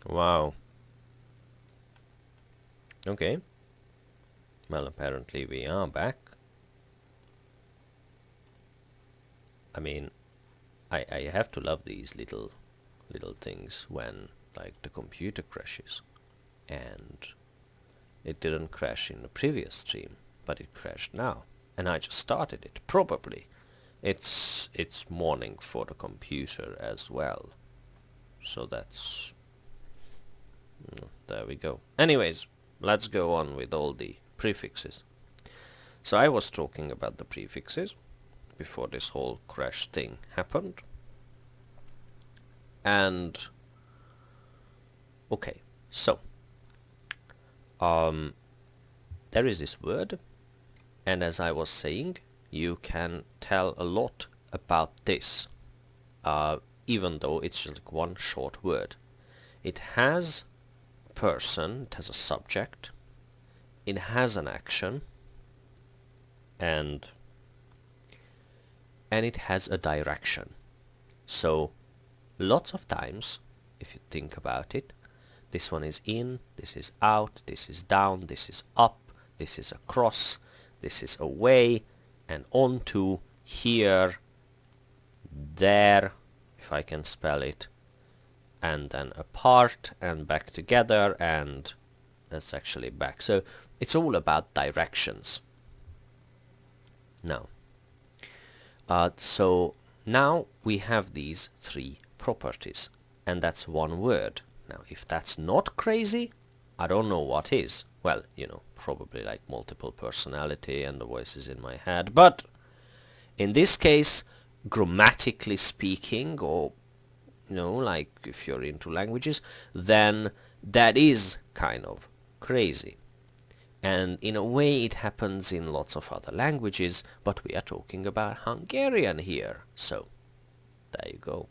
Wow. Okay. Well, apparently we are back. I mean, I have to love these little things when, like, the computer crashes. And it didn't crash in the previous stream, but it crashed now. And I just started it. Probably it's morning for the computer as well. So that's... there we go. Anyways, let's go on with all the prefixes. So I was talking about the prefixes before this whole crash thing happened. And okay, so there is this word, and as I was saying, you can tell a lot about this, even though it's just like one short word. It has a person, it has a subject, it has an action, and it has a direction. So lots of times, if you think about it, this one is in, this is out, this is down, this is up, this is across, this is away, and onto, here, there, if I can spell it, and then apart, and back together, and that's actually back. So it's all about directions. Now, so now we have these three properties, and that's one word. Now, if that's not crazy, I don't know what is. Well, you know, probably like multiple personality and the voices in my head, but in this case, grammatically speaking, or, you know, like if you're into languages, then that is kind of crazy. And in a way it happens in lots of other languages, but we are talking about Hungarian here. So, there you go.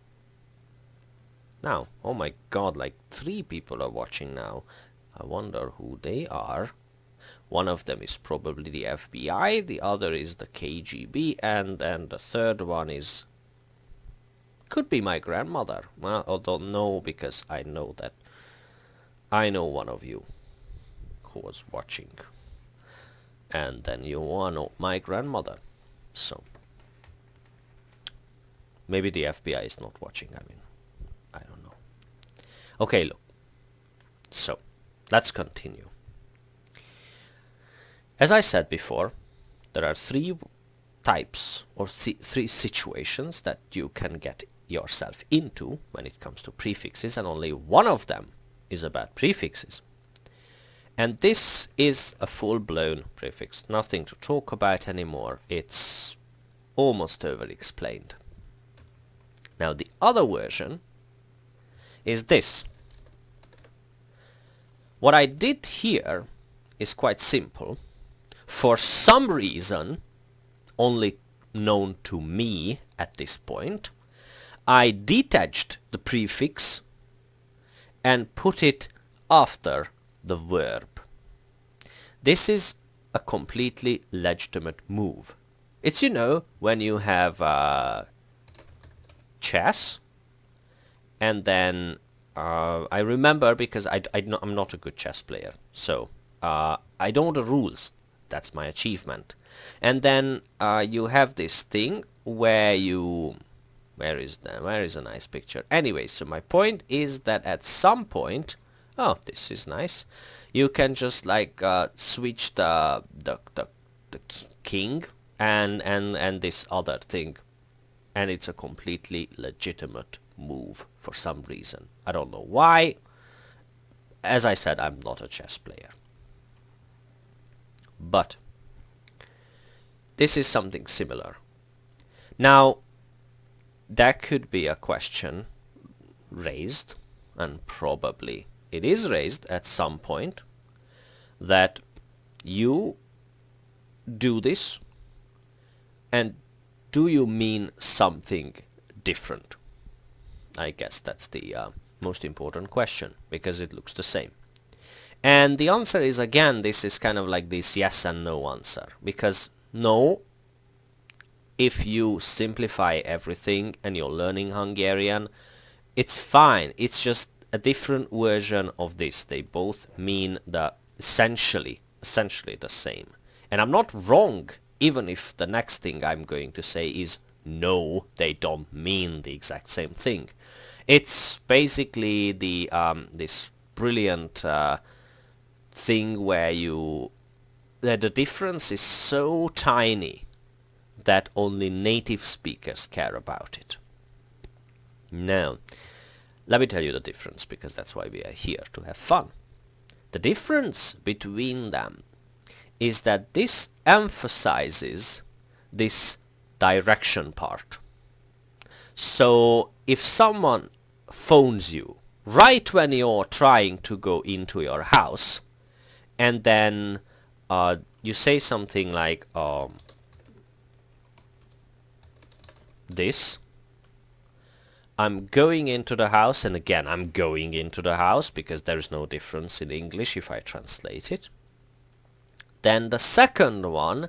Now, oh my god, like 3 people are watching now. I wonder who they are. One of them is probably the FBI, the other is the KGB, and then the third one is... could be my grandmother. Well, I don't know, because I know that... I know one of you who was watching. And then you know my grandmother. So... maybe the FBI is not watching, I mean... I don't know. Okay, look. So, let's continue. As I said before, there are 3 types or 3 situations that you can get yourself into when it comes to prefixes, and only one of them is about prefixes. And this is a full-blown prefix, nothing to talk about anymore. It's almost over-explained. Now, the other version is this. What I did here is quite simple. For some reason, only known to me at this point, I detached the prefix and put it after the verb. This is a completely legitimate move. It's, you know, when you have chess, and then I remember, because I'm not a good chess player, so I don't know the rules. That's my achievement. And then you have this thing where you... where is a nice picture? Anyway, so my point is that at some point... oh, this is nice. You can just like switch the king and this other thing, and it's a completely legitimate move for some reason. I don't know why. As I said, I'm not a chess player. But this is something similar. Now, there could be a question raised, and probably it is raised at some point, that you do this, and do you mean something different? I guess that's the most important question, because it looks the same. And the answer is, again, this is kind of like this yes and no answer, because no, if you simplify everything and you're learning Hungarian, it's fine. It's just a different version of this. They both mean the essentially the same. And I'm not wrong, even if the next thing I'm going to say is no, they don't mean the exact same thing. It's basically the this brilliant thing where the difference is so tiny that only native speakers care about it. Now, let me tell you the difference, because that's why we are here, to have fun. The difference between them is that this emphasizes this direction part. So if someone phones you right when you're trying to go into your house, and then you say something like this, I'm going into the house, and again I'm going into the house because there's no difference in English if I translate it. Then the second one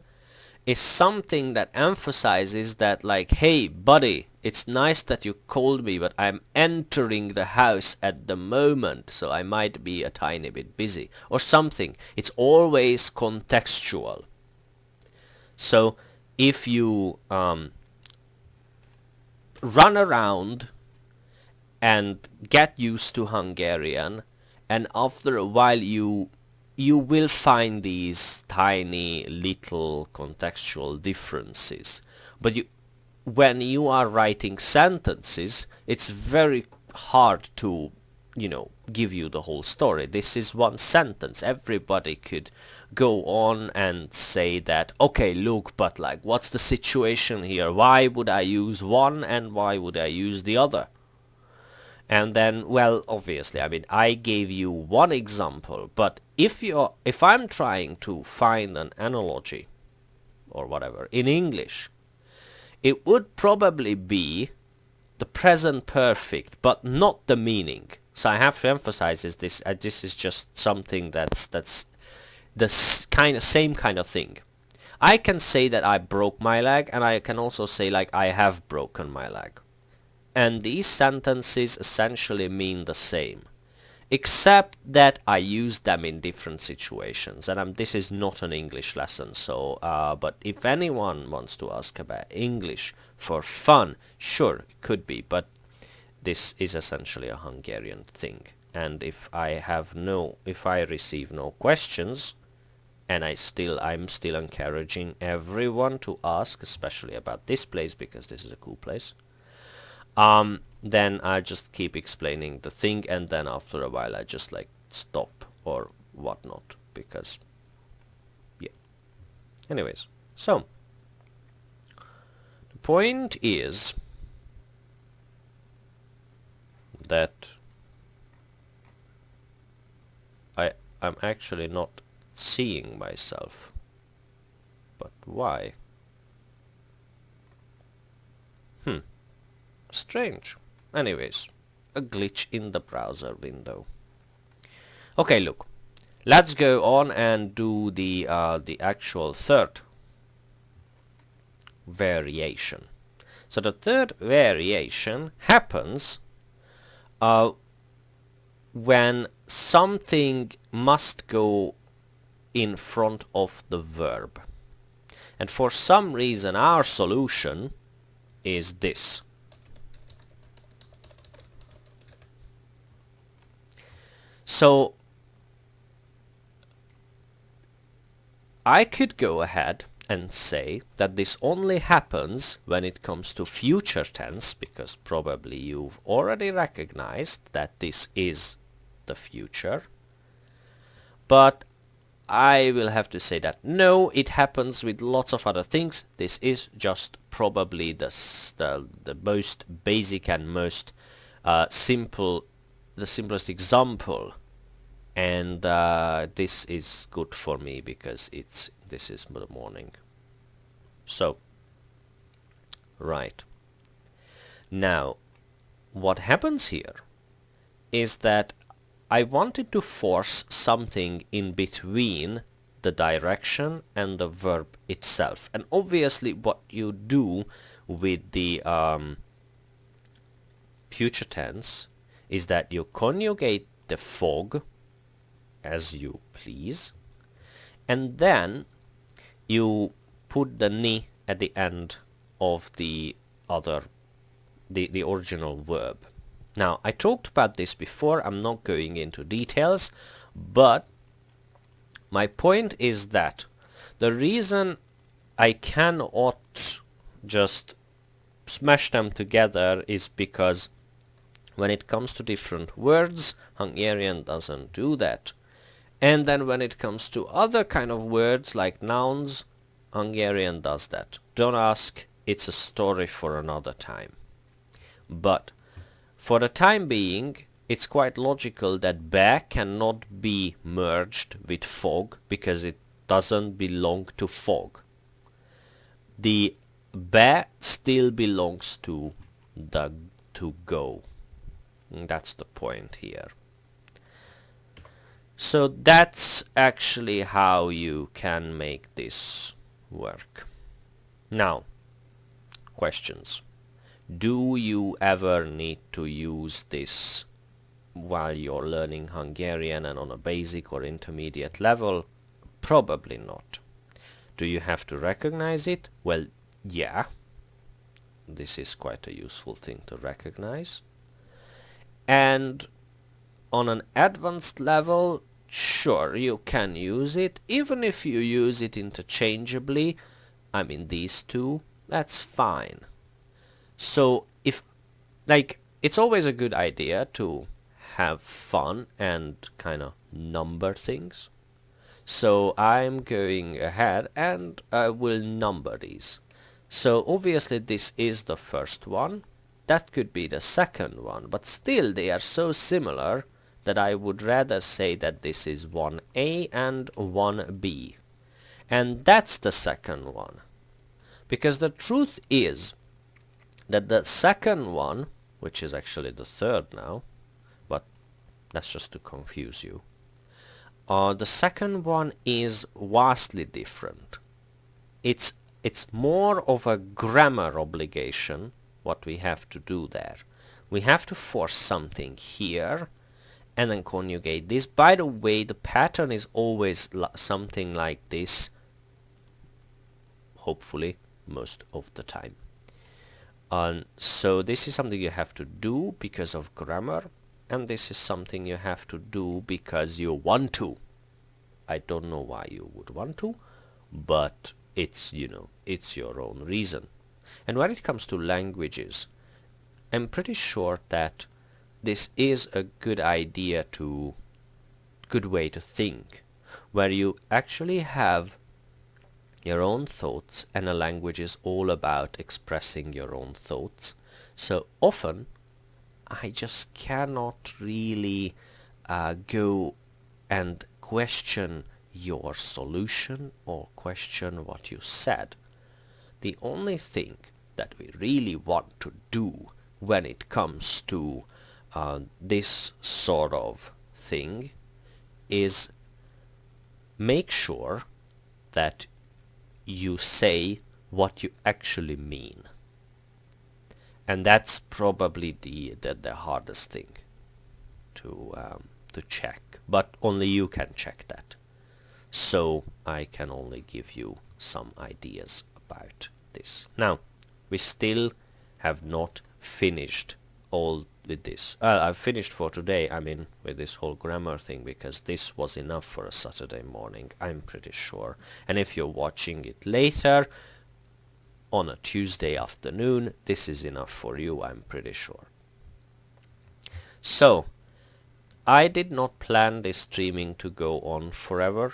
is something that emphasizes that, like, hey buddy, it's nice that you called me, but I'm entering the house at the moment, so I might be a tiny bit busy, or something. It's always contextual. So if you run around and get used to Hungarian, and after a while you will find these tiny little contextual differences. But when you are writing sentences, it's very hard to, give you the whole story. This is one sentence. Everybody could go on and say that, okay, look, but like, what's the situation here? Why would I use one and why would I use the other? And then, well, obviously, I mean, I gave you one example, but if I'm trying to find an analogy or whatever in English, it would probably be the present perfect, but not the meaning. So I have to emphasize this. This is just something that's the same kind of thing. I can say that I broke my leg, and I can also say like I have broken my leg. And these sentences essentially mean the same, except that I use them in different situations. And this is not an English lesson, so but if anyone wants to ask about English for fun, sure, it could be, but this is essentially a Hungarian thing. And if I receive no questions, and I'm still encouraging everyone to ask, especially about this place, because this is a cool place, then I just keep explaining the thing, and then after a while I just like stop or whatnot, because yeah. Anyways, so the point is that I'm actually not seeing myself. But why? Strange. Anyways, a glitch in the browser window. Okay, look. Let's go on and do the actual third variation. So the third variation happens when something must go in front of the verb. And for some reason our solution is this. So I could go ahead and say that this only happens when it comes to future tense, because probably you've already recognized that this is the future. But I will have to say that no, it happens with lots of other things. This is just probably the most basic and most the simplest example, and this is good for me because this is the morning. So right now, what happens here is that I wanted to force something in between the direction and the verb itself, and obviously what you do with the future tense is that you conjugate the fog as you please, and then you put the ni at the end of the original verb. Now, I talked about this before, I'm not going into details, but my point is that the reason I cannot just smash them together is because when it comes to different words, Hungarian doesn't do that. And then when it comes to other kind of words like nouns, Hungarian does that. Don't ask, it's a story for another time. But for the time being, it's quite logical that be cannot be merged with fog because it doesn't belong to fog. The be still belongs to go. That's the point here. So that's actually how you can make this work. Now, questions. Do you ever need to use this while you're learning Hungarian and on a basic or intermediate level? Probably not. Do you have to recognize it? Well, yeah. This is quite a useful thing to recognize. And on an advanced level, sure, you can use it. Even if you use it interchangeably, I mean these two, that's fine. So if, like, it's always a good idea to have fun and kind of number things. So I'm going ahead and I will number these. So obviously this is the first one. That could be the second one, but still they are so similar that I would rather say that this is 1A and 1B. And that's the second one. Because the truth is that the second one, which is actually the third now, but that's just to confuse you, the second one is vastly different. It's more of a grammar obligation, what we have to do there. We have to force something here and then conjugate this. By the way, the pattern is always something like this, hopefully most of the time. So this is something you have to do because of grammar, and this is something you have to do because you want to. I don't know why you would want to, but it's, you know, it's your own reason. And when it comes to languages, I'm pretty sure that this is a good way to think, where you actually have your own thoughts, and a language is all about expressing your own thoughts. So often I just cannot really go and question your solution or question what you said. The only thing that we really want to do when it comes to this sort of thing is make sure that you say what you actually mean. And that's probably the hardest thing to check, but only you can check that. So I can only give you some ideas about this. Now, we still have not finished all with this. I've finished for today, I mean, with this whole grammar thing, because this was enough for a Saturday morning, I'm pretty sure. And if you're watching it later, on a Tuesday afternoon, this is enough for you, I'm pretty sure. So, I did not plan this streaming to go on forever,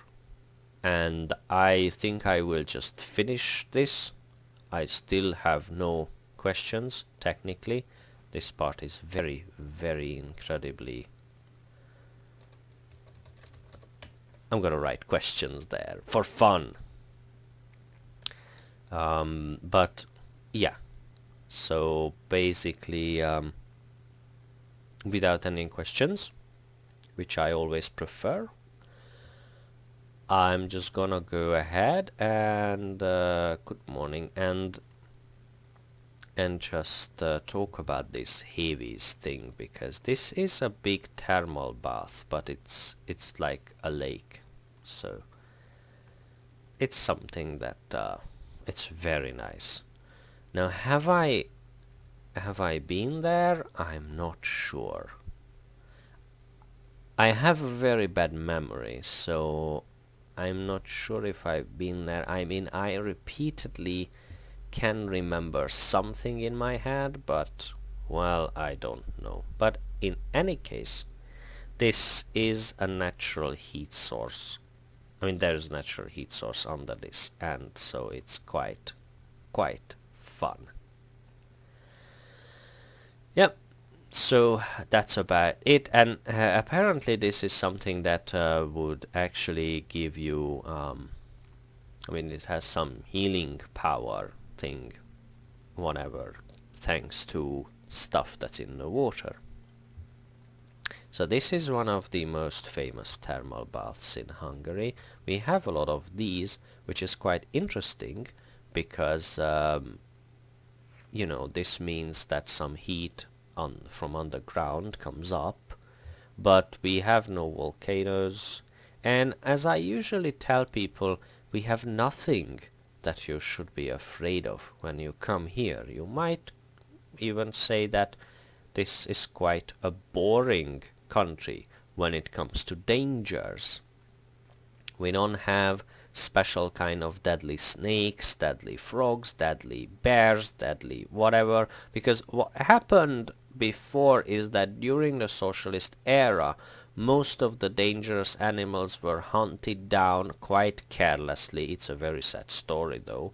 and I think I will just finish this. I still have no questions, technically. This part is very, very incredibly... I'm gonna write questions there, for fun. But, yeah. So, basically, without any questions, which I always prefer, I'm just gonna go ahead and good morning, and and just talk about this Hévíz thing, because this is a big thermal bath, but it's like a lake, so it's something that it's very nice. Now, have I been there? I'm not sure. I have a very bad memory, so I'm not sure if I've been there. I mean, I repeatedly can remember something in my head, but, well, I don't know. But in any case, this is a natural heat source. I mean, there's a natural heat source under this, and so it's quite fun. Yep. So that's about it, and apparently this is something that would actually give you, I mean, it has some healing power thing, whatever, thanks to stuff that's in the water. So this is one of the most famous thermal baths in Hungary. We have a lot of these, which is quite interesting, because you know, this means that some heat from underground comes up, but we have no volcanoes, and as I usually tell people, we have nothing that you should be afraid of when you come here. You might even say that this is quite a boring country when it comes to dangers. We don't have special kind of deadly snakes, deadly frogs, deadly bears, deadly whatever, because what happened before is that during the socialist era, most of the dangerous animals were hunted down quite carelessly. It's a very sad story though,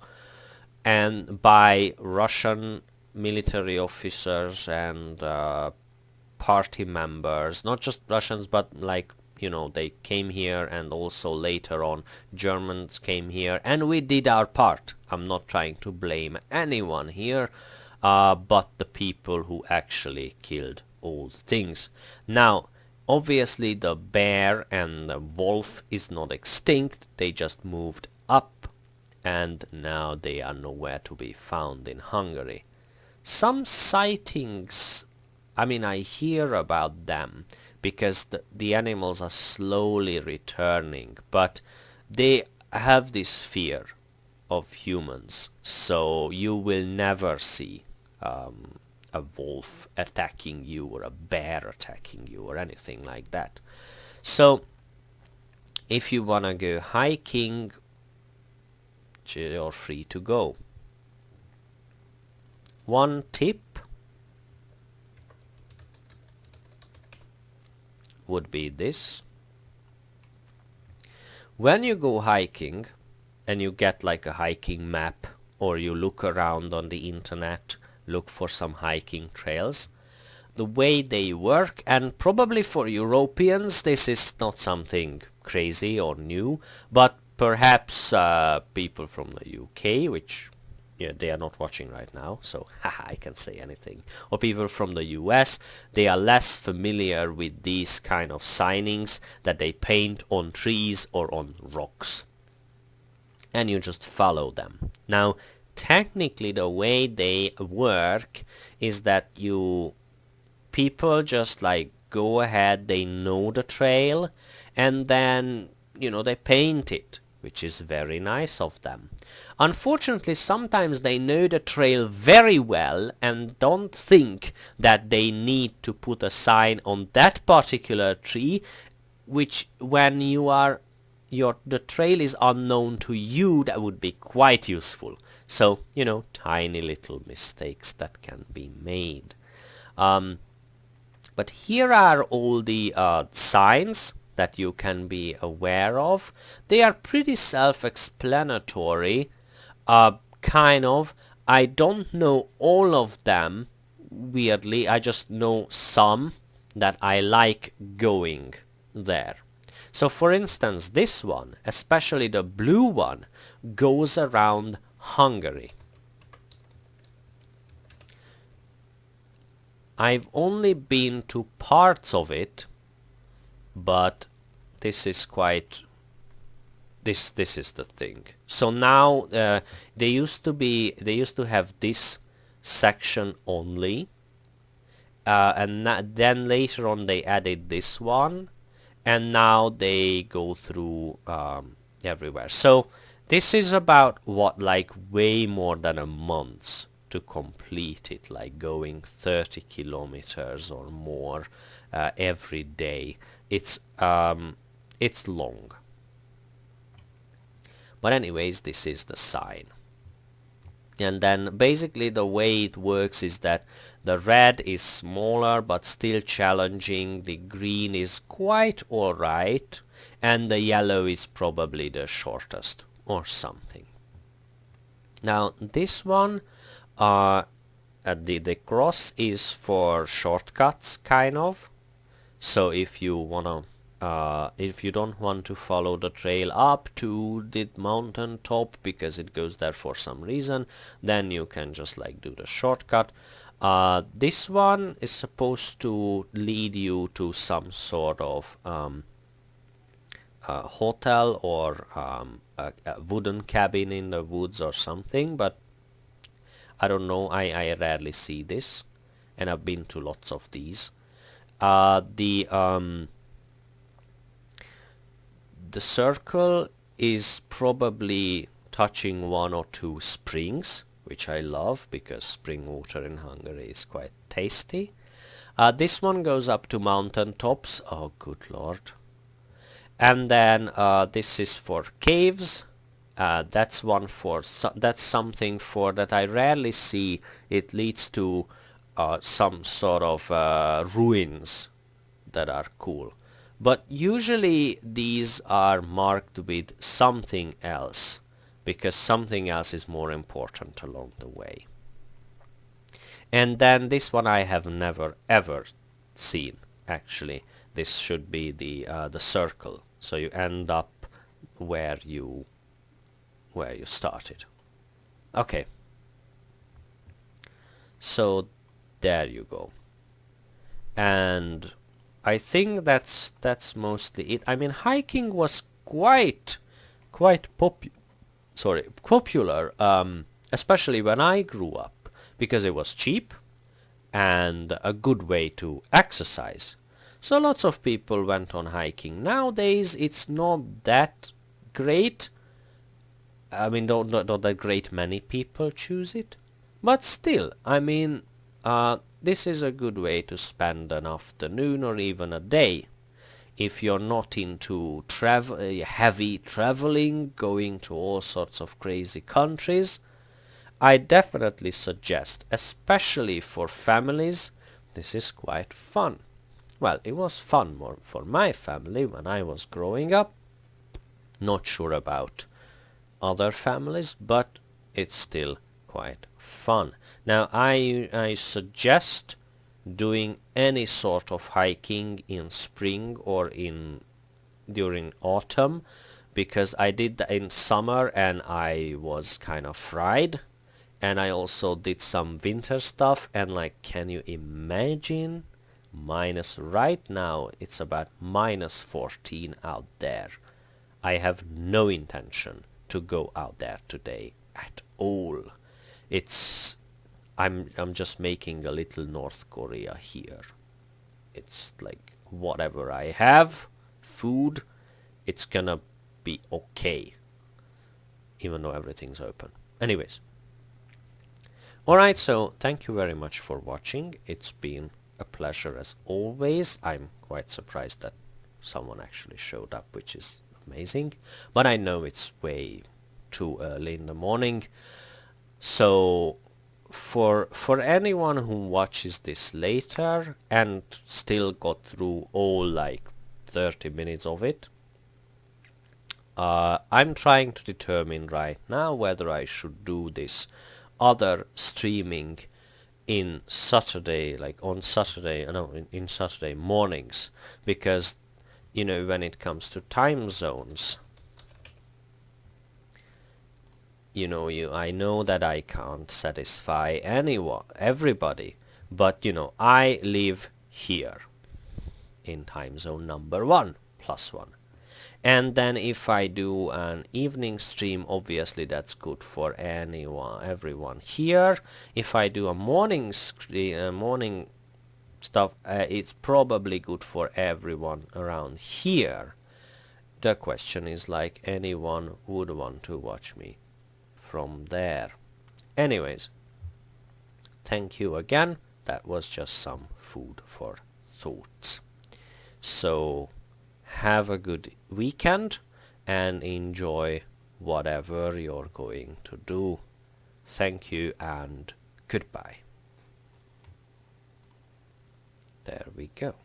and by Russian military officers and party members, not just Russians, but like, you know, they came here, and also later on Germans came here, and we did our part. I'm not trying to blame anyone here, but the people who actually killed all things. Now, obviously the bear and the wolf is not extinct, they just moved up, and now they are nowhere to be found in Hungary. Some sightings, I mean, I hear about them, because the animals are slowly returning, but they have this fear of humans, so you will never see a wolf attacking you or a bear attacking you or anything like that. So if you wanna go hiking, you're free to go. One tip would be this: when you go hiking and you get like a hiking map, or you look around on the internet, look for some hiking trails, the way they work, and probably for Europeans this is not something crazy or new, but perhaps people from the UK, which, yeah, they are not watching right now, so haha, I can say anything, or people from the US, they are less familiar with these kind of signings that they paint on trees or on rocks, and you just follow them. Now, technically the way they work is that people just like go ahead, they know the trail, and then, you know, they paint it, which is very nice of them. Unfortunately, sometimes they know the trail very well and don't think that they need to put a sign on that particular tree, which when the trail is unknown to you, that would be quite useful. So, you know, tiny little mistakes that can be made. But here are all the signs that you can be aware of. They are pretty self-explanatory, kind of. I don't know all of them, weirdly. I just know some that I like going there. So for instance, this one, especially the blue one, goes around Hungary. I've only been to parts of it, but this is quite, this is the thing. So now they used to have this section only, and then later on they added this one, and now they go through everywhere. So this is about what, like way more than a month to complete it, like going 30 kilometers or more every day. It's long. But anyways, this is the sign. And then basically the way it works is that the red is smaller but still challenging, the green is quite alright, and the yellow is probably the shortest or something. Now this one, the cross is for shortcuts, kind of. So if you don't want to follow the trail up to the mountain top because it goes there for some reason, then you can just like do the shortcut. This one is supposed to lead you to some sort of hotel or a wooden cabin in the woods or something, but I don't know, I rarely see this, and I've been to lots of these. The circle is probably touching one or two springs, which I love because spring water in Hungary is quite tasty. This one goes up to mountain tops. Oh, good lord. And then this is for caves. That's one for that's something for that I rarely see. It leads to some sort of ruins that are cool. But usually these are marked with something else, because something else is more important along the way. And then this one I have never ever seen, actually. This should be the circle, so you end up where you started. Okay, so there you go. And I think that's mostly it. I mean, hiking was quite popular, especially when I grew up, because it was cheap and a good way to exercise. So lots of people went on hiking. Nowadays it's not that great. I mean, not that great many people choose it, but still, I mean, this is a good way to spend an afternoon or even a day. If you're not into heavy traveling, going to all sorts of crazy countries, I definitely suggest, especially for families, this is quite fun. Well, it was fun more for my family when I was growing up. Not sure about other families, but it's still quite fun. Now I suggest doing any sort of hiking in spring or during autumn, because I did that in summer and I was kind of fried, and I also did some winter stuff, and like, can you imagine right now it's about -14 out there. I have no intention to go out there today at all. I'm just making a little North Korea here. It's like whatever I have, food, it's gonna be okay, even though everything's open. Anyways, alright, so thank you very much for watching. It's been a pleasure as always. I'm quite surprised that someone actually showed up, which is amazing, but I know it's way too early in the morning. So for anyone who watches this later and still got through all like 30 minutes of it, I'm trying to determine right now whether I should do this other streaming in Saturday, like on Saturday, in Saturday mornings, because you know, when it comes to time zones, you know, I know that I can't satisfy everybody, but you know, I live here in time zone number 1+1, And then if I do an evening stream, obviously that's good for everyone here. If I do a morning morning stuff, it's probably good for everyone around here. The question is like anyone would want to watch me from there. Anyways, thank you again. That was just some food for thought. So have a good weekend and enjoy whatever you're going to do. Thank you and goodbye. There we go.